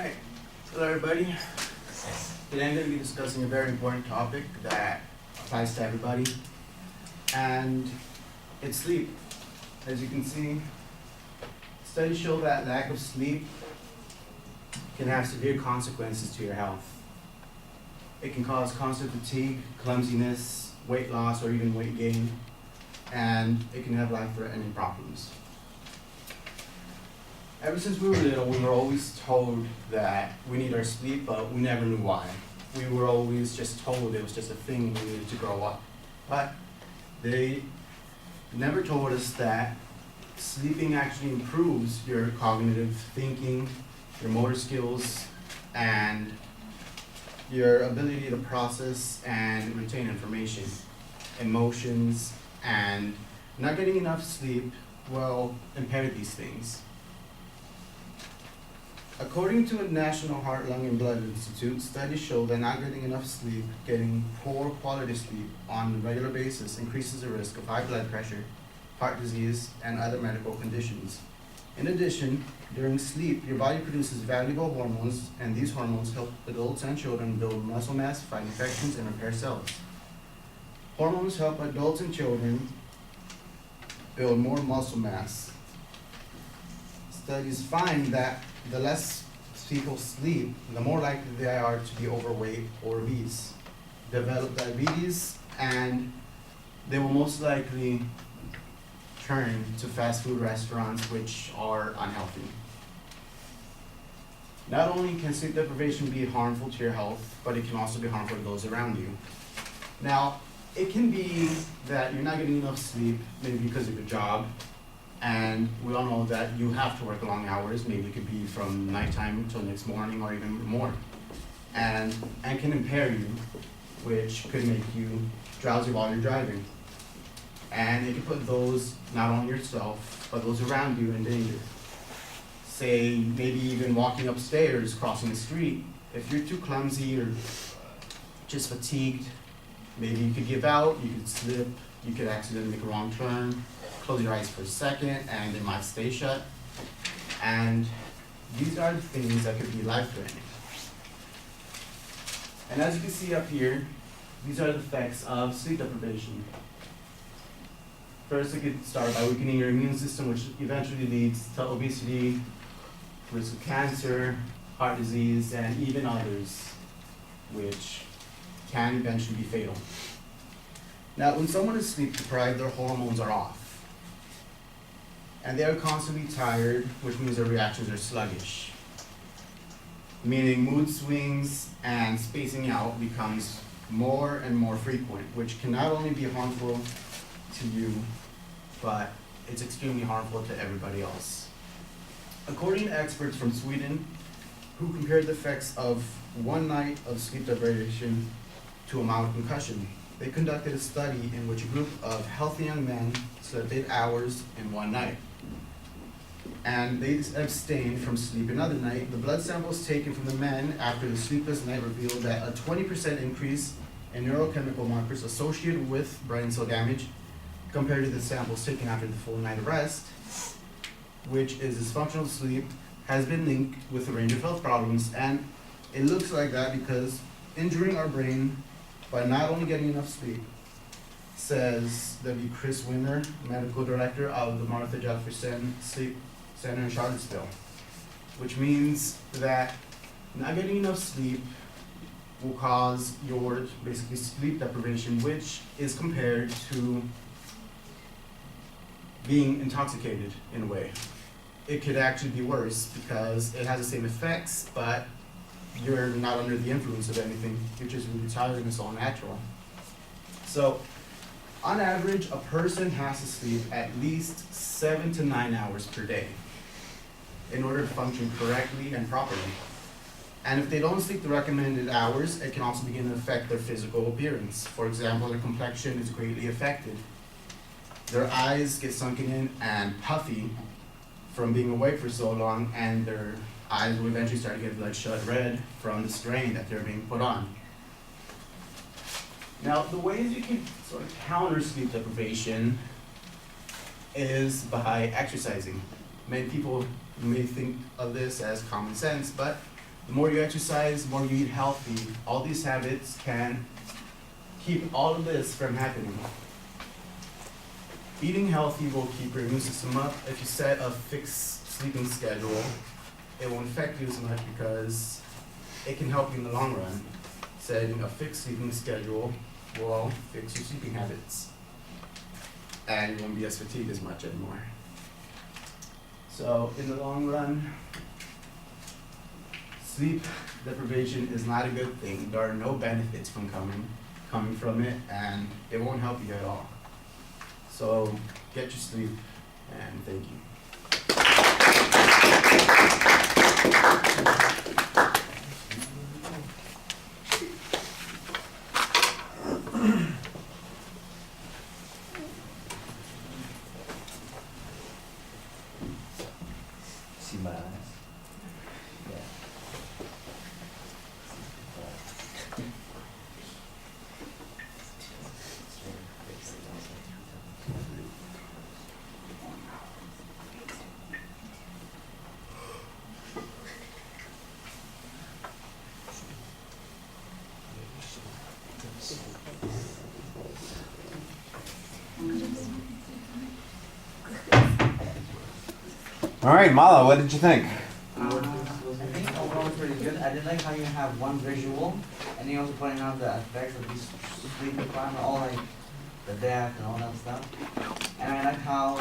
Alright, hello everybody. Today I'm going to be discussing a very important topic that applies to everybody, and it's sleep. As you can see, studies show that lack of sleep can have severe consequences to your health. It can cause constant fatigue, clumsiness, weight loss, or even weight gain, and it can have life-threatening problems. Ever since we were little, we were always told that we need our sleep, but we never knew why. We were always just told it was just a thing we needed to grow up. But they never told us that sleeping actually improves your cognitive thinking, your motor skills, and your ability to process and retain information, emotions, and not getting enough sleep will impair these things. According to the National Heart, Lung, and Blood Institute, studies show that not getting enough sleep, getting poor quality sleep on a regular basis increases the risk of high blood pressure, heart disease, and other medical conditions. In addition, during sleep, your body produces valuable hormones, and these hormones help adults and children build muscle mass, fight infections, and repair cells. Hormones help adults and children build more muscle mass. Studies find that the less people sleep, the more likely they are to be overweight or obese, develop diabetes, and they will most likely turn to fast food restaurants, which are unhealthy. Not only can sleep deprivation be harmful to your health, but it can also be harmful to those around you. Now, it can be that you're not getting enough sleep, maybe because of your job, and we all know that you have to work long hours. Maybe it could be from nighttime till next morning or even more, and can impair you, which could make you drowsy while you're driving. And it can put those, not only yourself, but those around you in danger. Say, maybe even walking upstairs, crossing the street. If you're too clumsy or just fatigued, maybe you could give out, you could slip, you could accidentally make a wrong turn, close your eyes for a second, and they might stay shut. And these are the things that could be life-threatening. And as you can see up here, these are the effects of sleep deprivation. First, it could start by weakening your immune system, which eventually leads to obesity, risk of cancer, heart disease, and even others, which can eventually be fatal. Now, when someone is sleep deprived, their hormones are off. And they are constantly tired, which means their reactions are sluggish. Meaning mood swings and spacing out becomes more and more frequent, which can not only be harmful to you, but it's extremely harmful to everybody else. According to experts from Sweden, who compared the effects of one night of sleep deprivation to a mild concussion, they conducted a study in which a group of healthy young men slept 8 hours in one night, and they abstained from sleep another night. The blood samples taken from the men after the sleepless night revealed that a 20% increase in neurochemical markers associated with brain cell damage compared to the samples taken after the full night of rest, which is dysfunctional sleep, has been linked with a range of health problems. And it looks like that because injuring our brain by not only getting enough sleep, says W. Chris Winner, medical director of the Martha Jefferson Sleep Center in Charlottesville, which means that not getting enough sleep will cause your basically sleep deprivation, which is compared to being intoxicated in a way. It could actually be worse because it has the same effects, but you're not under the influence of anything. You're just really tired and it's all natural. So, on average, a person has to sleep at least 7 to 9 hours per day in order to function correctly and properly. And if they don't sleep the recommended hours, it can also begin to affect their physical appearance. For example, their complexion is greatly affected. Their eyes get sunken in and puffy from being awake for so long, and their eyes will eventually start to get bloodshot red from the strain that they're being put on. Now, the ways you can sort of counter sleep deprivation is by exercising. Many people may think of this as common sense, but The more you exercise, the more you eat healthy, all these habits can keep all of this from happening. Eating healthy will keep your immune system up. If you set a fixed sleeping schedule, it won't affect you as much because it can help you in the long run. Setting a fixed sleeping schedule will fix your sleeping habits, and you won't be as fatigued as much anymore. So in the long run, sleep deprivation is not a good thing. There are no benefits from coming from it, and it won't help you at all. So get your sleep, and thank you. See my eyes? Yeah. All right, Mala, what did you think? I think overall it's pretty good. I did like how you have one visual, and you also pointing out the effects of these sleep requirement, all like the depth and all that stuff. And I like how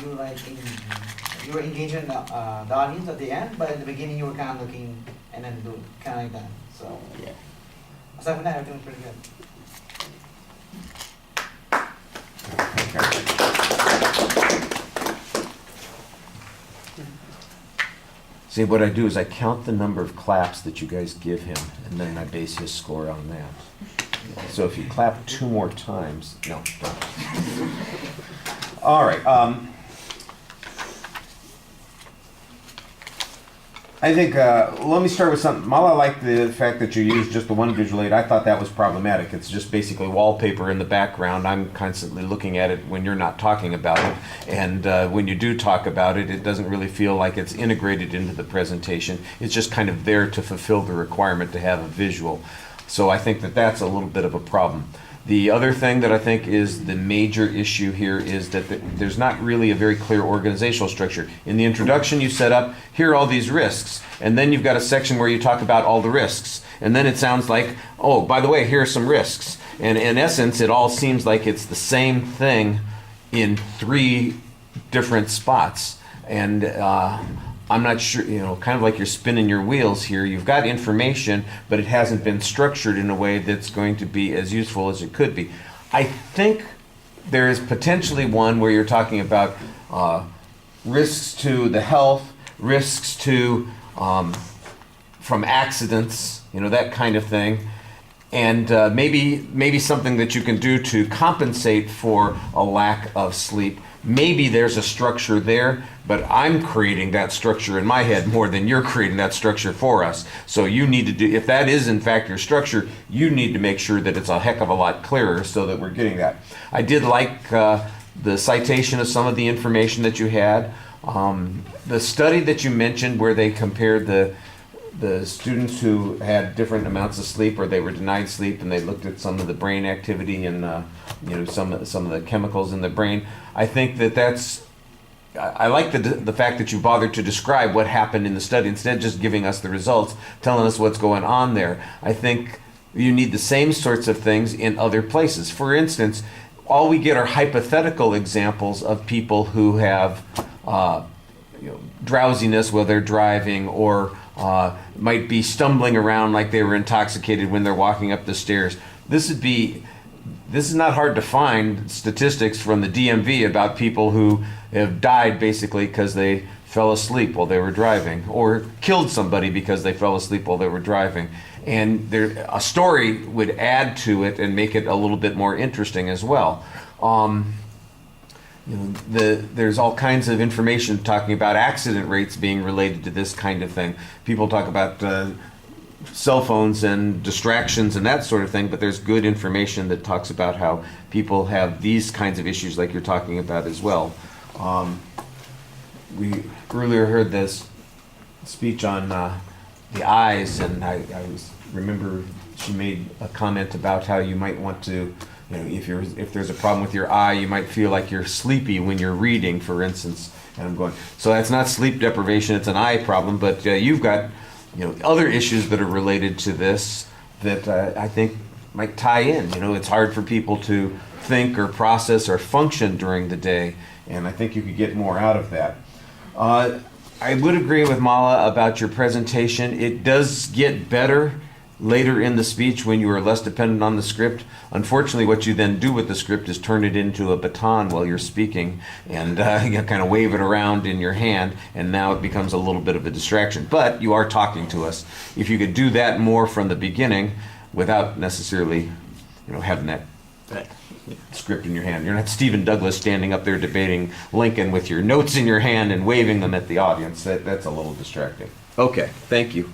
you like you were engaging the audience at the end, but at the beginning you were kind of looking and then doing kind of like that. So Yeah. aside from that, everything was pretty good. See, what I do is I count the number of claps that you guys give him, and then I base his score on that. So if you clap 2 more times, no, don't. All right. I think, let me start with something. Mala liked the fact that you used just the one visual aid. I thought that was problematic. It's just basically wallpaper in the background. I'm constantly looking at it when you're not talking about it. And when you do talk about it, it doesn't really feel like it's integrated into the presentation. It's just kind of there to fulfill the requirement to have a visual. So I think that that's a little bit of a problem. The other thing that I think is the major issue here is that there's not really a very clear organizational structure. In the introduction, you set up, here are all these risks, and then you've got a section where you talk about all the risks. And then it sounds like, oh, by the way, here are some risks. And in essence, it all seems like it's the same thing in 3 different spots. And I'm not sure, kind of like you're spinning your wheels here. You've got information, but it hasn't been structured in a way that's going to be as useful as it could be. I think there is potentially one where you're talking about risks to the health, risks to from accidents, that kind of thing. And maybe something that you can do to compensate for a lack of sleep. Maybe there's a structure there, but I'm creating that structure in my head more than you're creating that structure for us. So you need to do, if that is in fact your structure, you need to make sure that it's a heck of a lot clearer so that we're getting that. I did like the citation of some of the information that you had. The study that you mentioned where they compared the students who had different amounts of sleep or they were denied sleep, and they looked at some of the brain activity and some of the chemicals in the brain. I think I like the fact that you bothered to describe what happened in the study instead of just giving us the results, telling us what's going on there. I think you need the same sorts of things in other places. For instance, all we get are hypothetical examples of people who have drowsiness while they're driving, or might be stumbling around like they were intoxicated when they're walking up the stairs. This is not hard to find statistics from the DMV about people who have died basically because they fell asleep while they were driving, or killed somebody because they fell asleep while they were driving. And a story would add to it and make it a little bit more interesting as well. There's all kinds of information talking about accident rates being related to this kind of thing. People talk about cell phones and distractions and that sort of thing, but there's good information that talks about how people have these kinds of issues like you're talking about as well. We earlier heard this speech on the eyes, and remember she made a comment about how you might want to, you know, if there's a problem with your eye, you might feel like you're sleepy when you're reading, for instance. And I'm going, so that's not sleep deprivation; it's an eye problem. But you've got, you know, other issues that are related to this that I think might tie in. You know, it's hard for people to think or process or function during the day, and I think you could get more out of that. I would agree with Mala about your presentation. It does get better later in the speech when you are less dependent on the script. Unfortunately, what you then do with the script is turn it into a baton while you're speaking, and you kind of wave it around in your hand, and now it becomes a little bit of a distraction. But you are talking to us. If you could do that more from the beginning without necessarily, you know, having that script in your hand. You're not Stephen Douglas standing up there debating Lincoln with your notes in your hand and waving them at the audience. That's a little distracting. Okay, thank you.